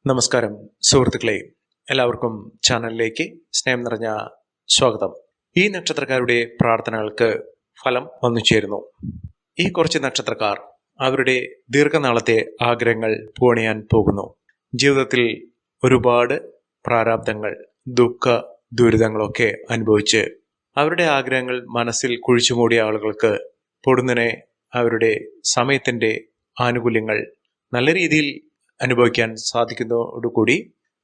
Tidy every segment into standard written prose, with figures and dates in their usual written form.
നമസ്കാരം സുഹൃത്തുക്കളെ, എല്ലാവർക്കും ചാനലിലേക്ക് സ്നേഹം നിറഞ്ഞ സ്വാഗതം. ഈ നക്ഷത്രക്കാരുടെ പ്രാർത്ഥനകൾക്ക് ഫലം വന്നു ചേരുന്നു. ഈ കുറച്ച് നക്ഷത്രക്കാർ അവരുടെ ദീർഘനാളത്തെ ആഗ്രഹങ്ങൾ പൂവണിയാൻ പോകുന്നു. ജീവിതത്തിൽ ഒരുപാട് പ്രാരാബ്ദങ്ങൾ, ദുഃഖ ദുരിതങ്ങളൊക്കെ അനുഭവിച്ച് അവരുടെ ആഗ്രഹങ്ങൾ മനസ്സിൽ കുഴിച്ചുമൂടിയ ആളുകൾക്ക് പൊടുന്നനെ അവരുടെ സമയത്തിന്റെ ആനുകൂല്യങ്ങൾ നല്ല രീതിയിൽ അനുഭവിക്കാൻ സാധിക്കുന്നതോടുകൂടി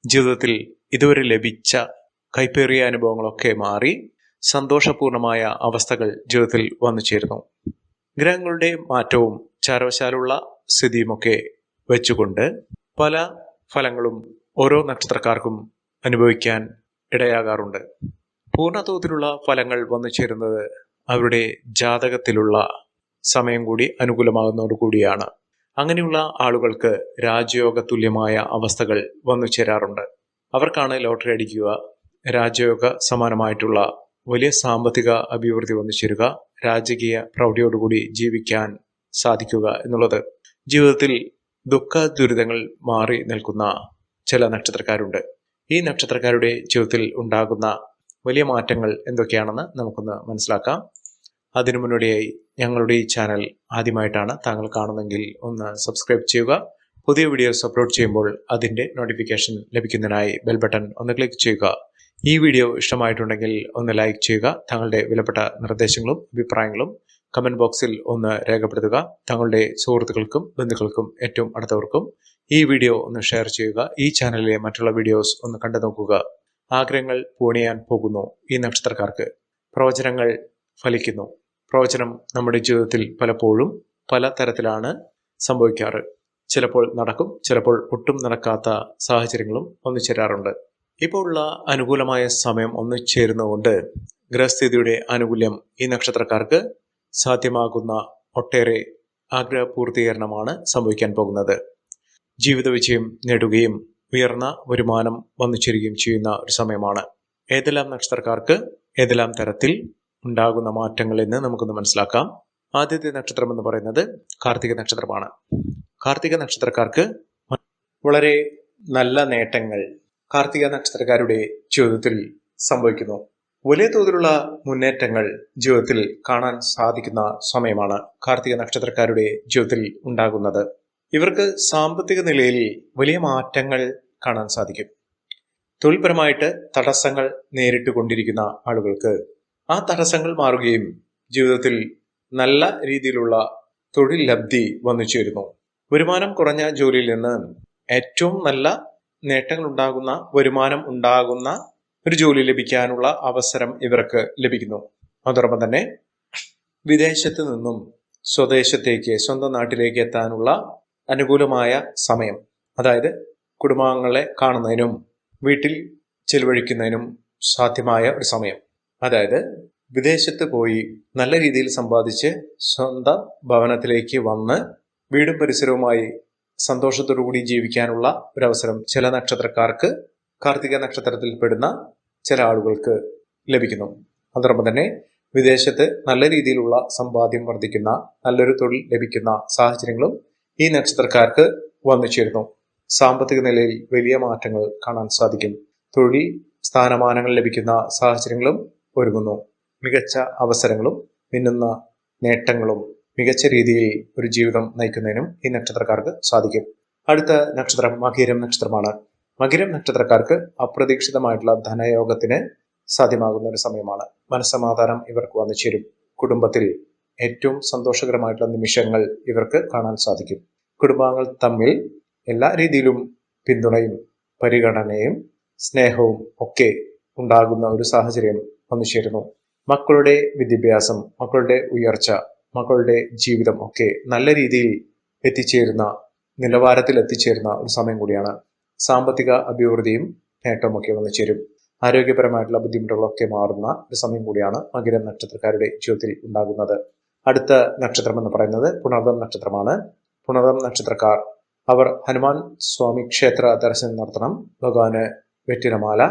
ജീവിതത്തിൽ ഇതുവരെ ലഭിച്ച കൈപ്പേറിയ അനുഭവങ്ങളൊക്കെ മാറി സന്തോഷപൂർണമായ അവസ്ഥകൾ ജീവിതത്തിൽ വന്നു ചേരുന്നു. ഗ്രഹങ്ങളുടെ മാറ്റവും ചാരവശാലുള്ള സ്ഥിതിയുമൊക്കെ വെച്ചുകൊണ്ട് പല ഫലങ്ങളും ഓരോ നക്ഷത്രക്കാർക്കും അനുഭവിക്കാൻ ഇടയാകാറുണ്ട്. പൂർണ്ണതോതിലുള്ള ഫലങ്ങൾ വന്നു ചേരുന്നത് അവരുടെ ജാതകത്തിലുള്ള സമയം കൂടി അനുകൂലമാകുന്നതോടുകൂടിയാണ്. അങ്ങനെയുള്ള ആളുകൾക്ക് രാജയോഗ തുല്യമായ അവസ്ഥകൾ വന്നു ചേരാറുണ്ട്. അവർക്കാണ് ലോട്ടറി അടിക്കുക, രാജയോഗ സമാനമായിട്ടുള്ള വലിയ സാമ്പത്തിക അഭിവൃദ്ധി വന്നു ചേരുക, രാജകീയ പ്രൗഢിയോടുകൂടി ജീവിക്കാൻ സാധിക്കുക എന്നുള്ളത്. ജീവിതത്തിൽ ദുഃഖ ദുരിതങ്ങൾ മാറി നിൽക്കുന്ന ചില നക്ഷത്രക്കാരുണ്ട്. ഈ നക്ഷത്രക്കാരുടെ ജീവിതത്തിൽ ഉണ്ടാകുന്ന വലിയ മാറ്റങ്ങൾ എന്തൊക്കെയാണെന്ന് നമുക്കൊന്ന് മനസ്സിലാക്കാം. അതിനു മുന്നോടിയായി ഞങ്ങളുടെ ഈ ചാനൽ ആദ്യമായിട്ടാണ് താങ്കൾ കാണുന്നതെങ്കിൽ ഒന്ന് സബ്സ്ക്രൈബ് ചെയ്യുക. പുതിയ വീഡിയോസ് അപ്ലോഡ് ചെയ്യുമ്പോൾ അതിൻ്റെ നോട്ടിഫിക്കേഷൻ ലഭിക്കുന്നതിനായി ബെൽ ബട്ടൺ ഒന്ന് ക്ലിക്ക് ചെയ്യുക. ഈ വീഡിയോ ഇഷ്ടമായിട്ടുണ്ടെങ്കിൽ ഒന്ന് ലൈക്ക് ചെയ്യുക. താങ്കളുടെ വിലപ്പെട്ട നിർദ്ദേശങ്ങളും അഭിപ്രായങ്ങളും കമന്റ് ബോക്സിൽ ഒന്ന് രേഖപ്പെടുത്തുക. താങ്കളുടെ സുഹൃത്തുക്കൾക്കും ബന്ധുക്കൾക്കും ഏറ്റവും അടുത്തവർക്കും ഈ വീഡിയോ ഒന്ന് ഷെയർ ചെയ്യുക. ഈ ചാനലിലെ മറ്റുള്ള വീഡിയോസ് ഒന്ന് കണ്ടു നോക്കുക. ആഗ്രഹങ്ങൾ പൂണിയാൻ പോകുന്നു ഈ നക്ഷത്രക്കാർക്ക്. പ്രവചനങ്ങൾ ഫലിക്കുന്നു. പ്രവചനം നമ്മുടെ ജീവിതത്തിൽ പലപ്പോഴും പല തരത്തിലാണ് സംഭവിക്കാറ്. ചിലപ്പോൾ നടക്കും, ചിലപ്പോൾ ഒട്ടും നടക്കാത്ത സാഹചര്യങ്ങളും ഒന്നു ചേരാറുണ്ട്. ഇപ്പോൾ ഉള്ള അനുകൂലമായ സമയം ഒന്നു ചേരുന്നതുകൊണ്ട് ഗ്രഹസ്ഥിതിയുടെ ആനുകൂല്യം ഈ നക്ഷത്രക്കാർക്ക് സാധ്യമാകുന്ന ഒട്ടേറെ ആഗ്രഹ പൂർത്തീകരണമാണ് സംഭവിക്കാൻ പോകുന്നത്. ജീവിത വിജയം നേടുകയും ഉയർന്ന വരുമാനം വന്നു ചേരുകയും ചെയ്യുന്ന ഒരു സമയമാണ്. ഏതെല്ലാം നക്ഷത്രക്കാർക്ക് ഏതെല്ലാം തരത്തിൽ ഉണ്ടാകുന്ന മാറ്റങ്ങൾ എന്ന് നമുക്കൊന്ന് മനസ്സിലാക്കാം. ആദ്യത്തെ നക്ഷത്രം എന്ന് പറയുന്നത് കാർത്തിക നക്ഷത്രമാണ്. കാർത്തിക നക്ഷത്രക്കാർക്ക് വളരെ നല്ല നേട്ടങ്ങൾ കാർത്തിക നക്ഷത്രക്കാരുടെ ജീവിതത്തിൽ സംഭവിക്കുന്നു. വലിയ തോതിലുള്ള മുന്നേറ്റങ്ങൾ ജീവിതത്തിൽ കാണാൻ സാധിക്കുന്ന സമയമാണ് കാർത്തിക നക്ഷത്രക്കാരുടെ ജീവിതത്തിൽ ഉണ്ടാകുന്നത്. ഇവർക്ക് സാമ്പത്തിക നിലയിൽ വലിയ മാറ്റങ്ങൾ കാണാൻ സാധിക്കും. തൊഴിൽപരമായിട്ട് തടസ്സങ്ങൾ നേരിട്ട് കൊണ്ടിരിക്കുന്ന ആളുകൾക്ക് ആ തടസ്സങ്ങൾ മാറുകയും ജീവിതത്തിൽ നല്ല രീതിയിലുള്ള തൊഴിൽ ലബ്ധി വന്നു ചേരുന്നു. വരുമാനം കുറഞ്ഞ ജോലിയിൽ നിന്ന് ഏറ്റവും നല്ല നേട്ടങ്ങൾ ഉണ്ടാകുന്ന, വരുമാനം ഉണ്ടാകുന്ന ഒരു ജോലി ലഭിക്കാനുള്ള അവസരം ഇവർക്ക് ലഭിക്കുന്നു. അതോടൊപ്പം തന്നെ വിദേശത്ത് നിന്നും സ്വദേശത്തേക്ക്, സ്വന്തം നാട്ടിലേക്ക് എത്താനുള്ള അനുകൂലമായ സമയം, അതായത് കുടുംബാംഗങ്ങളെ കാണുന്നതിനും വീട്ടിൽ ചെലവഴിക്കുന്നതിനും സാധ്യമായ ഒരു സമയം. അതായത് വിദേശത്ത് പോയി നല്ല രീതിയിൽ സമ്പാദിച്ച് സ്വന്തം ഭവനത്തിലേക്ക് വന്ന് വീടും പരിസരവുമായി സന്തോഷത്തോടു കൂടി ജീവിക്കാനുള്ള ഒരവസരം ചില നക്ഷത്രക്കാർക്ക്, കാർത്തിക നക്ഷത്രത്തിൽപ്പെടുന്ന ചില ആളുകൾക്ക് ലഭിക്കുന്നു. അതോടൊപ്പം തന്നെ വിദേശത്ത് നല്ല രീതിയിലുള്ള സമ്പാദ്യം വർദ്ധിക്കുന്ന, നല്ലൊരു തൊഴിൽ ലഭിക്കുന്ന സാഹചര്യങ്ങളും ഈ നക്ഷത്രക്കാർക്ക് വന്നു ചേരുന്നു. സാമ്പത്തിക നിലയിൽ വലിയ മാറ്റങ്ങൾ കാണാൻ സാധിക്കും. തൊഴിൽ സ്ഥാനമാനങ്ങൾ ലഭിക്കുന്ന സാഹചര്യങ്ങളും ഒരുങ്ങുന്നു. മികച്ച അവസരങ്ങളും മിന്നുന്ന നേട്ടങ്ങളും മികച്ച രീതിയിൽ ഒരു ജീവിതം നയിക്കുന്നതിനും ഈ നക്ഷത്രക്കാർക്ക് സാധിക്കും. അടുത്ത നക്ഷത്രം മകീരം നക്ഷത്രമാണ്. മകീരം നക്ഷത്രക്കാർക്ക് അപ്രതീക്ഷിതമായിട്ടുള്ള ധനയോഗത്തിന് സാധ്യമാകുന്ന ഒരു സമയമാണ്. മനസ്സമാധാനം ഇവർക്ക് വന്നു ചേരും. കുടുംബത്തിൽ ഏറ്റവും സന്തോഷകരമായിട്ടുള്ള നിമിഷങ്ങൾ ഇവർക്ക് കാണാൻ സാധിക്കും. കുടുംബാംഗങ്ങൾ തമ്മിൽ എല്ലാ രീതിയിലും പിന്തുണയും പരിഗണനയും സ്നേഹവും ഒക്കെ ഉണ്ടാകുന്ന ഒരു സാഹചര്യം വന്നു ചേരുന്നു. മക്കളുടെ വിദ്യാഭ്യാസം, മക്കളുടെ ഉയർച്ച, മക്കളുടെ ജീവിതം ഒക്കെ നല്ല രീതിയിൽ എത്തിച്ചേരുന്ന, നിലവാരത്തിൽ എത്തിച്ചേരുന്ന ഒരു സമയം കൂടിയാണ്. സാമ്പത്തിക അഭിവൃദ്ധിയും നേട്ടവും ഒക്കെ വന്നു ചേരും. ആരോഗ്യപരമായിട്ടുള്ള ബുദ്ധിമുട്ടുകളൊക്കെ മാറുന്ന ഒരു സമയം കൂടിയാണ് മകരം നക്ഷത്രക്കാരുടെ ജീവിതത്തിൽ ഉണ്ടാകുന്നത്. അടുത്ത നക്ഷത്രം എന്ന് പറയുന്നത് പുണർദം നക്ഷത്രമാണ്. പുണർദം നക്ഷത്രക്കാർ അവർ ഹനുമാൻ സ്വാമി ക്ഷേത്ര ദർശനം നടത്തണം. ഭഗവാന് വെറ്റിലമാല,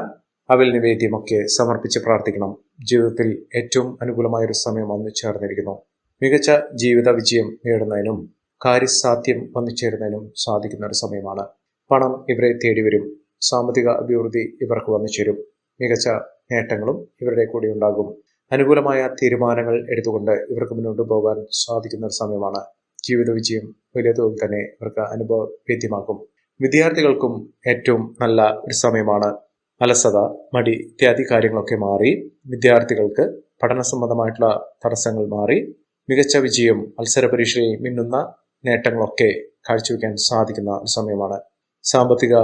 അവൽ നിവേദ്യമൊക്കെ സമർപ്പിച്ച് പ്രാർത്ഥിക്കണം. ജീവിതത്തിൽ ഏറ്റവും അനുകൂലമായ ഒരു സമയം വന്നു ചേർന്നിരിക്കുന്നു. മികച്ച ജീവിത വിജയം നേടുന്നതിനും കാര്യസാധ്യം വന്നു ചേരുന്നതിനും സാധിക്കുന്ന ഒരു സമയമാണ്. പണം ഇവരെ തേടി വരും. സാമ്പത്തിക അഭിവൃദ്ധി ഇവർക്ക് വന്നു ചേരും. മികച്ച നേട്ടങ്ങളും ഇവരുടെ കൂടെ ഉണ്ടാകും. അനുകൂലമായ തീരുമാനങ്ങൾ എടുത്തുകൊണ്ട് ഇവർക്ക് മുന്നോട്ട് പോകാൻ സാധിക്കുന്ന ഒരു സമയമാണ്. ജീവിത വിജയം വലിയ തോതിൽ തന്നെ ഇവർക്ക് അനുഭവവേദ്യമാകും. വിദ്യാർത്ഥികൾക്കും ഏറ്റവും നല്ല ഒരു സമയമാണ്. അലസത, മടി ഇത്യാദി കാര്യങ്ങളൊക്കെ മാറി വിദ്യാർത്ഥികൾക്ക് പഠന സംബന്ധമായിട്ടുള്ള തടസ്സങ്ങൾ മാറി മികച്ച വിജയം, മത്സര പരീക്ഷയിൽ മിന്നുന്ന നേട്ടങ്ങളൊക്കെ കാഴ്ചവെക്കാൻ സാധിക്കുന്ന ഒരു സമയമാണ്. സാമ്പത്തിക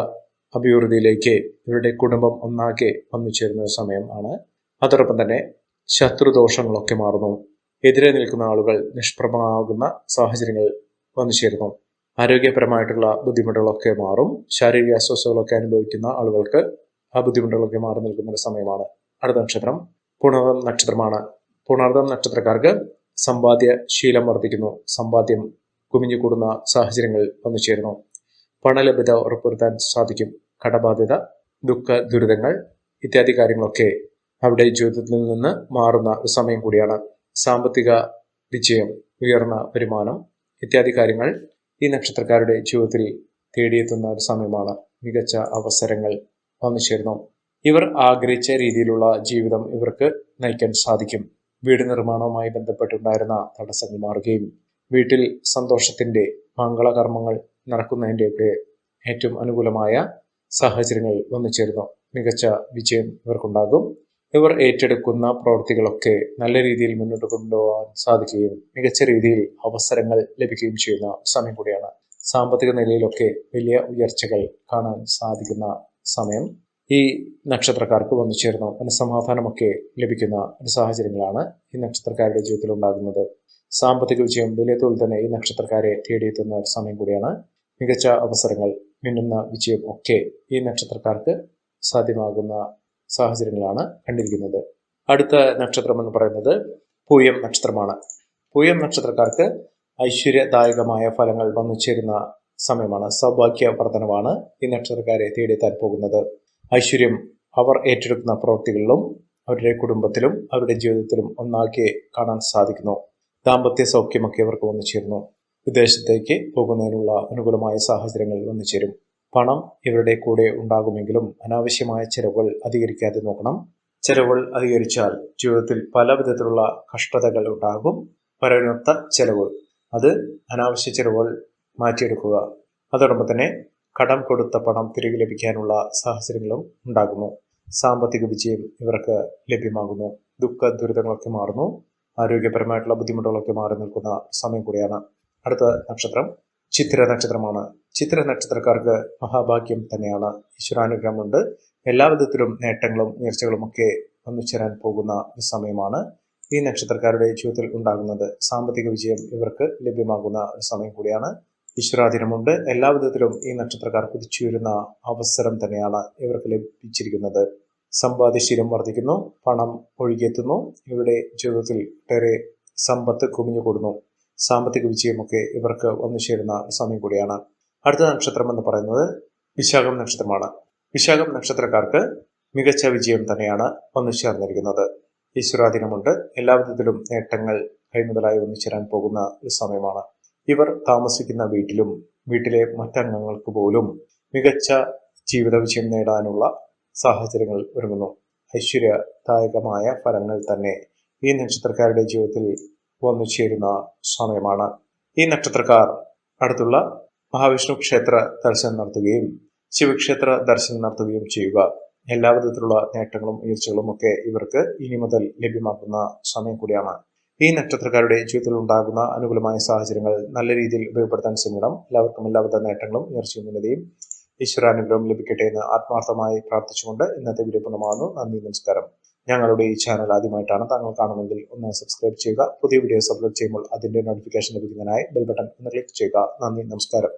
അഭിവൃദ്ധിയിലേക്ക് ഇവരുടെ കുടുംബം ഒന്നാകെ വന്നു ചേരുന്ന സമയമാണ്. അതോടൊപ്പം തന്നെ ശത്രുദോഷങ്ങളൊക്കെ മാറുന്നു. എതിരെ നിൽക്കുന്ന ആളുകൾ നിഷ്പ്രഭമാകുന്ന സാഹചര്യങ്ങൾ വന്നു ചേരുന്നു. ആരോഗ്യപരമായിട്ടുള്ള ബുദ്ധിമുട്ടുകളൊക്കെ മാറും. ശാരീരിക അസ്വസ്ഥതകളൊക്കെ അനുഭവിക്കുന്ന ആളുകൾക്ക് ആ ബുദ്ധിമുട്ടുകളൊക്കെ മാറി നിൽക്കുന്ന ഒരു സമയമാണ്. അടുത്ത നക്ഷത്രം പുണർദം നക്ഷത്രമാണ്. പുണർദം നക്ഷത്രക്കാർക്ക് സമ്പാദ്യ ശീലം വർദ്ധിക്കുന്നു. സമ്പാദ്യം കുമിഞ്ഞുകൂടുന്ന സാഹചര്യങ്ങൾ വന്നു ചേരുന്നു. പണലഭ്യത ഉറപ്പുവരുത്താൻ സാധിക്കും. കടബാധ്യത, ദുഃഖ ദുരിതങ്ങൾ ഇത്യാദി കാര്യങ്ങളൊക്കെ അവിടെ ജീവിതത്തിൽ നിന്ന് മാറുന്ന ഒരു സമയം കൂടിയാണ്. സാമ്പത്തിക വിജയം, ഉയർന്ന വരുമാനം ഇത്യാദി കാര്യങ്ങൾ ഈ നക്ഷത്രക്കാരുടെ ജീവിതത്തിൽ തേടിയെത്തുന്ന ഒരു സമയമാണ്. മികച്ച അവസരങ്ങൾ വന്നു ചേരുന്നു. ഇവർ ആഗ്രഹിച്ച രീതിയിലുള്ള ജീവിതം ഇവർക്ക് നയിക്കാൻ സാധിക്കും. വീട് നിർമ്മാണവുമായി ബന്ധപ്പെട്ടുണ്ടായിരുന്ന തടസ്സങ്ങൾ മാറുകയും വീട്ടിൽ സന്തോഷത്തിന്റെ മംഗളകർമ്മങ്ങൾ നടക്കുന്നതിൻ്റെയൊക്കെ ഏറ്റവും അനുകൂലമായ സാഹചര്യങ്ങൾ വന്നു ചേരുന്നു. മികച്ച വിജയം ഇവർക്കുണ്ടാകും. ഇവർ ഏറ്റെടുക്കുന്ന പ്രവൃത്തികളൊക്കെ നല്ല രീതിയിൽ മുന്നോട്ട് കൊണ്ടുപോകാൻ സാധിക്കുകയും മികച്ച രീതിയിൽ അവസരങ്ങൾ ലഭിക്കുകയും ചെയ്യുന്ന സമയം കൂടിയാണ്. സാമ്പത്തിക നിലയിലൊക്കെ വലിയ ഉയർച്ചകൾ കാണാൻ സാധിക്കുന്ന സമയം ഈ നക്ഷത്രക്കാർക്ക് വന്നു ചേർന്നു. മനസ്സമാധാനമൊക്കെ ലഭിക്കുന്ന ഒരു സാഹചര്യങ്ങളാണ് ഈ നക്ഷത്രക്കാരുടെ ജീവിതത്തിൽ ഉണ്ടാകുന്നത്. സാമ്പത്തിക വിജയം വലിയ തോതിൽ തന്നെ ഈ നക്ഷത്രക്കാരെ തേടിയെത്തുന്ന ഒരു സമയം കൂടിയാണ്. മികച്ച അവസരങ്ങൾ, മിന്നുന്ന വിജയം ഒക്കെ ഈ നക്ഷത്രക്കാർക്ക് സാധ്യമാകുന്ന സാഹചര്യങ്ങളാണ് കണ്ടിരിക്കുന്നത്. അടുത്ത നക്ഷത്രം എന്ന് പറയുന്നത് പൂയം നക്ഷത്രമാണ്. പൂയം നക്ഷത്രക്കാർക്ക് ഐശ്വര്യദായകമായ ഫലങ്ങൾ വന്നു ചേരുന്ന സമയമാണ്. സൗഭാഗ്യ വർധനവാണ് ഈ നക്ഷത്രക്കാരെ തേടിയെത്താൻ പോകുന്നത്. ഐശ്വര്യം അവർ ഏറ്റെടുക്കുന്ന പ്രവൃത്തികളിലും അവരുടെ കുടുംബത്തിലും അവരുടെ ജീവിതത്തിലും ഒന്നാകെ കാണാൻ സാധിക്കുന്നു. ദാമ്പത്യ സൗഖ്യമൊക്കെ അവർക്ക് വന്നു ചേരുന്നു. വിദേശത്തേക്ക് പോകുന്നതിനുള്ള അനുകൂലമായ സാഹചര്യങ്ങൾ വന്നു ചേരും. പണം ഇവരുടെ കൂടെ ഉണ്ടാകുമെങ്കിലും അനാവശ്യമായ ചെലവുകൾ അധികരിക്കാതെ നോക്കണം. ചെലവുകൾ അധികരിച്ചാൽ ജീവിതത്തിൽ പല വിധത്തിലുള്ള കഷ്ടതകൾ ഉണ്ടാകും. പരനൊത്ത ചെലവ്, അത് അനാവശ്യ ചെലവുകൾ മാറ്റിയെടുക്കുക. അതോടൊപ്പം തന്നെ കടം കൊടുത്ത പണം തിരികെ ലഭിക്കാനുള്ള സാഹചര്യങ്ങളും ഉണ്ടാകുന്നു. സാമ്പത്തിക വിജയം ഇവർക്ക് ലഭ്യമാകുന്നു. ദുഃഖ ദുരിതങ്ങളൊക്കെ മാറുന്നു. ആരോഗ്യപരമായിട്ടുള്ള ബുദ്ധിമുട്ടുകളൊക്കെ മാറി നിൽക്കുന്ന സമയം കൂടിയാണ്. അടുത്ത നക്ഷത്രം ചിത്തിര നക്ഷത്രമാണ്. ചിത്തിര നക്ഷത്രക്കാർക്ക് മഹാഭാഗ്യം തന്നെയാണ്. ഈശ്വരാനുഗ്രഹമുണ്ട്. എല്ലാ വിധത്തിലും നേട്ടങ്ങളും ഉയർച്ചകളും ഒക്കെ വന്നു ചേരാൻ പോകുന്ന ഒരു സമയമാണ് ഈ നക്ഷത്രക്കാരുടെ ജീവിതത്തിൽ ഉണ്ടാകുന്നത്. സാമ്പത്തിക വിജയം ഇവർക്ക് ലഭ്യമാകുന്ന ഒരു സമയം കൂടിയാണ്. ഈശ്വരാധീനമുണ്ട്. എല്ലാ വിധത്തിലും ഈ നക്ഷത്രക്കാർ കുതിച്ചുയരുന്ന അവസരം തന്നെയാണ് ഇവർക്ക് ലഭിച്ചിരിക്കുന്നത്. സമ്പാദ്യശീലം വർദ്ധിക്കുന്നു. പണം ഒഴുകിയെത്തുന്നു. ഇവരുടെ ജീവിതത്തിൽ ഒട്ടേറെ സമ്പത്ത് കുമിഞ്ഞുകൂടുന്നു. സാമ്പത്തിക വിജയമൊക്കെ ഇവർക്ക് വന്നു ചേരുന്ന സമയം കൂടിയാണ്. അടുത്ത നക്ഷത്രം എന്ന് പറയുന്നത് വിശാഖം നക്ഷത്രമാണ്. വിശാഖം നക്ഷത്രക്കാർക്ക് മികച്ച വിജയം തന്നെയാണ് വന്നു ചേർന്നിരിക്കുന്നത്. ഈശ്വരാധീനമുണ്ട്. എല്ലാ വിധത്തിലും നേട്ടങ്ങൾ കൈമുതലായി വന്നു ചേരാൻ പോകുന്ന ഒരു സമയമാണ്. ഇവർ താമസിക്കുന്ന വീട്ടിലും വീട്ടിലെ മറ്റംഗങ്ങൾക്ക് പോലും മികച്ച ജീവിത വിജയം നേടാനുള്ള സാഹചര്യങ്ങൾ ഒരുങ്ങുന്നു. ഐശ്വര്യദായകമായ ഫലങ്ങൾ തന്നെ ഈ നക്ഷത്രക്കാരുടെ ജീവിതത്തിൽ വന്നു ചേരുന്ന സമയമാണ്. ഈ നക്ഷത്രക്കാർ അടുത്തുള്ള മഹാവിഷ്ണു ക്ഷേത്ര ദർശനം നടത്തുകയും ശിവക്ഷേത്ര ദർശനം നടത്തുകയും ചെയ്യുക. എല്ലാ വിധത്തിലുള്ള നേട്ടങ്ങളും ഉയർച്ചകളും ഒക്കെ ഇവർക്ക് ഇനി മുതൽ ലഭ്യമാക്കുന്ന സമയം കൂടിയാണ്. ഈ നക്ഷത്രക്കാരുടെ ജീവിതത്തിൽ ഉണ്ടാകുന്ന അനുകൂലമായ സാഹചര്യങ്ങൾ നല്ല രീതിയിൽ ഉപയോഗപ്പെടുത്താൻ ശ്രമിക്കണം. എല്ലാവർക്കും എല്ലാവിധ നേട്ടങ്ങളും ഉയർച്ചയും ഉന്നതിയും ഈശ്വരാനുഗ്രഹം ലഭിക്കട്ടെ എന്ന് ആത്മാർത്ഥമായി പ്രാർത്ഥിച്ചുകൊണ്ട് ഇന്നത്തെ വീഡിയോ പൂർണ്ണമാകുന്നു. നന്ദി, നമസ്കാരം. ഞങ്ങളുടെ ഈ ചാനൽ ആദ്യമായിട്ടാണ് താങ്കൾ കാണുന്നതെങ്കിൽ ഒന്ന് സബ്സ്ക്രൈബ് ചെയ്യുക. പുതിയ വീഡിയോസ് അപ്ലോഡ് ചെയ്യുമ്പോൾ അതിന്റെ നോട്ടിഫിക്കേഷൻ ലഭിക്കുന്നതിനായി ബെൽ ബട്ടൺ ഒന്ന് ക്ലിക്ക് ചെയ്യുക. നന്ദി, നമസ്കാരം.